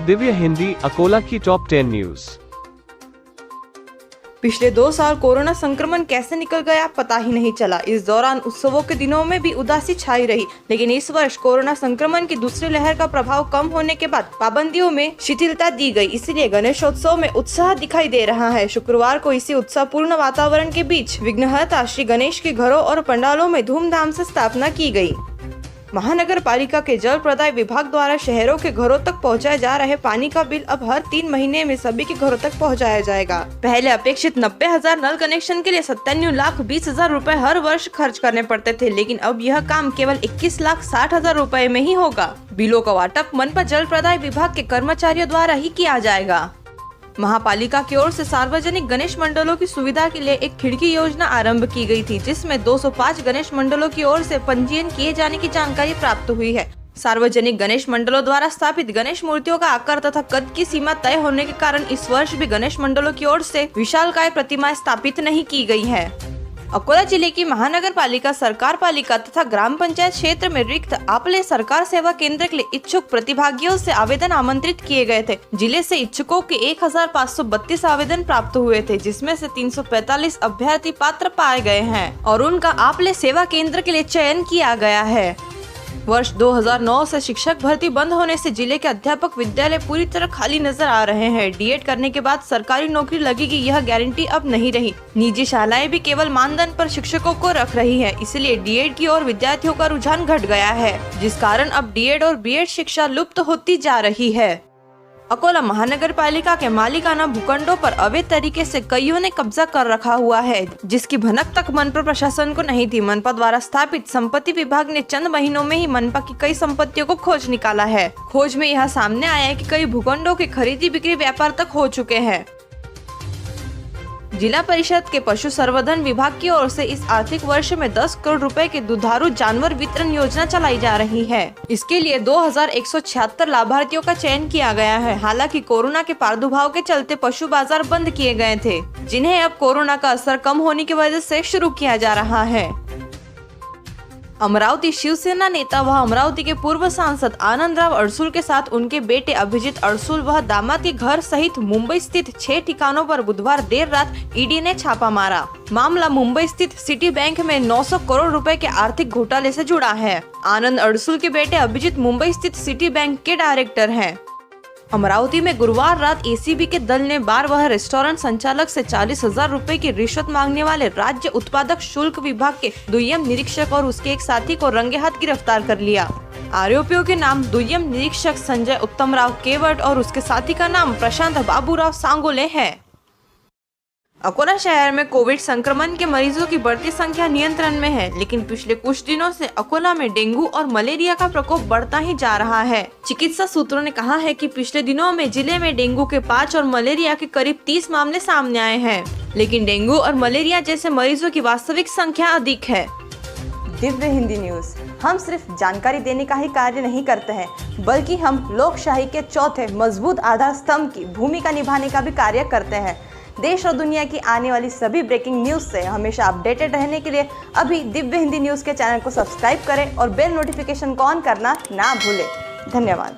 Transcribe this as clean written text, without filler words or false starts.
दिव्य हिंदी अकोला की top 10 news. पिछले 2 साल कोरोना संक्रमण कैसे निकल गया पता ही नहीं चला। इस दौरान उत्सवों के दिनों में भी उदासी छाई रही, लेकिन इस वर्ष कोरोना संक्रमण की दूसरी लहर का प्रभाव कम होने के बाद पाबंदियों में शिथिलता दी गई, इसलिए गणेशोत्सव में उत्साह दिखाई दे रहा है। शुक्रवार को इसी उत्साहपूर्ण वातावरण के बीच विघ्नहर्ता श्री गणेश के घरों और पंडालों में धूमधाम से स्थापना की गई। महानगर पालिका के जल प्रदाय विभाग द्वारा शहरों के घरों तक पहुंचाए जा रहे पानी का बिल अब हर 3 महीने में सभी के घरों तक पहुंचाया जाएगा। पहले अपेक्षित 90,000 नल कनेक्शन के लिए 97,20,000 रुपए हर वर्ष खर्च करने पड़ते थे, लेकिन अब यह काम केवल 21,60,000 रुपए में ही होगा। बिलों का वाटप मनपा जल प्रदाय विभाग के कर्मचारियों द्वारा ही किया जाएगा। महापालिका की ओर से सार्वजनिक गणेश मंडलों की सुविधा के लिए एक खिड़की योजना आरंभ की गई थी, जिसमें 205 गणेश मंडलों की ओर से पंजीयन किए जाने की जानकारी प्राप्त हुई है। सार्वजनिक गणेश मंडलों द्वारा स्थापित गणेश मूर्तियों का आकार तथा कद की सीमा तय होने के कारण इस वर्ष भी गणेश मंडलों की ओर से विशालकाय प्रतिमाएं स्थापित नहीं की गई है। अकोला जिले की महानगर पालिका, सरकार पालिका तथा ग्राम पंचायत क्षेत्र में रिक्त आपले सरकार सेवा केंद्र के लिए इच्छुक प्रतिभागियों से आवेदन आमंत्रित किए गए थे। जिले से इच्छुकों के 1532 आवेदन प्राप्त हुए थे, जिसमें से 345 अभ्यर्थी पात्र पाए गए हैं और उनका आपले सेवा केंद्र के लिए चयन किया गया है। वर्ष 2009 से शिक्षक भर्ती बंद होने से जिले के अध्यापक विद्यालय पूरी तरह खाली नजर आ रहे हैं। डीएड करने के बाद सरकारी नौकरी लगेगी, यह गारंटी अब नहीं रही। निजी शालाएं भी केवल मानदंड पर शिक्षकों को रख रही है, इसलिए डीएड की ओर विद्यार्थियों का रुझान घट गया है, जिस कारण अब डीएड और बीएड शिक्षा लुप्त होती जा रही है। अकोला महानगर पालिका के मालिकाना भूखंडों पर अवैध तरीके से कईयों ने कब्जा कर रखा हुआ है, जिसकी भनक तक मनपा प्रशासन को नहीं थी। मनपा द्वारा स्थापित संपत्ति विभाग ने चंद महीनों में ही मनपा की कई संपत्तियों को खोज निकाला है। खोज में यह सामने आया है कि कई भूखंडों के खरीदी बिक्री व्यापार तक हो चुके हैं। जिला परिषद के पशु संवर्धन विभाग की ओर से इस आर्थिक वर्ष में 10 करोड़ रुपए की दुधारू जानवर वितरण योजना चलाई जा रही है। इसके लिए 2176 लाभार्थियों का चयन किया गया है। हालांकि कोरोना के प्रादुर्भाव के चलते पशु बाजार बंद किए गए थे, जिन्हें अब कोरोना का असर कम होने की वजह से शुरू किया जा रहा है। अमरावती शिवसेना नेता व अमरावती के पूर्व सांसद आनंदराव अड़सुल के साथ उनके बेटे अभिजीत अड़सुल व दामाद के घर सहित मुंबई स्थित 6 ठिकानों पर बुधवार देर रात ईडी ने छापा मारा। मामला मुंबई स्थित सिटी बैंक में 900 करोड़ रुपए के आर्थिक घोटाले से जुड़ा है। आनंद अड़सुल के बेटे अभिजीत मुंबई स्थित सिटी बैंक के डायरेक्टर हैं। अमरावती में गुरुवार रात एसीबी के दल ने बार व रेस्टोरेंट संचालक से 40,000 रुपए की रिश्वत मांगने वाले राज्य उत्पादक शुल्क विभाग के दुय्यम निरीक्षक और उसके एक साथी को रंगे हाथ गिरफ्तार कर लिया। आरोपियों के नाम दुय्यम निरीक्षक संजय उत्तमराव केवट और उसके साथी का नाम प्रशांत बाबूराव सांगोले है। अकोला शहर में कोविड संक्रमण के मरीजों की बढ़ती संख्या नियंत्रण में है, लेकिन पिछले कुछ दिनों से अकोला में डेंगू और मलेरिया का प्रकोप बढ़ता ही जा रहा है। चिकित्सा सूत्रों ने कहा है कि पिछले दिनों में जिले में डेंगू के 5 और मलेरिया के करीब 30 मामले सामने आए हैं, लेकिन डेंगू और मलेरिया जैसे मरीजों की वास्तविक संख्या अधिक है। दिव्य हिंदी न्यूज, हम सिर्फ जानकारी देने का ही कार्य नहीं करते हैं, बल्कि हम लोकशाही के चौथे मजबूत आधार स्तंभ की भूमिका निभाने का भी कार्य करते हैं। देश और दुनिया की आने वाली सभी ब्रेकिंग न्यूज से हमेशा अपडेटेड रहने के लिए अभी दिव्य हिंदी न्यूज के चैनल को सब्सक्राइब करें और बेल नोटिफिकेशन को ऑन करना ना भूलें। धन्यवाद।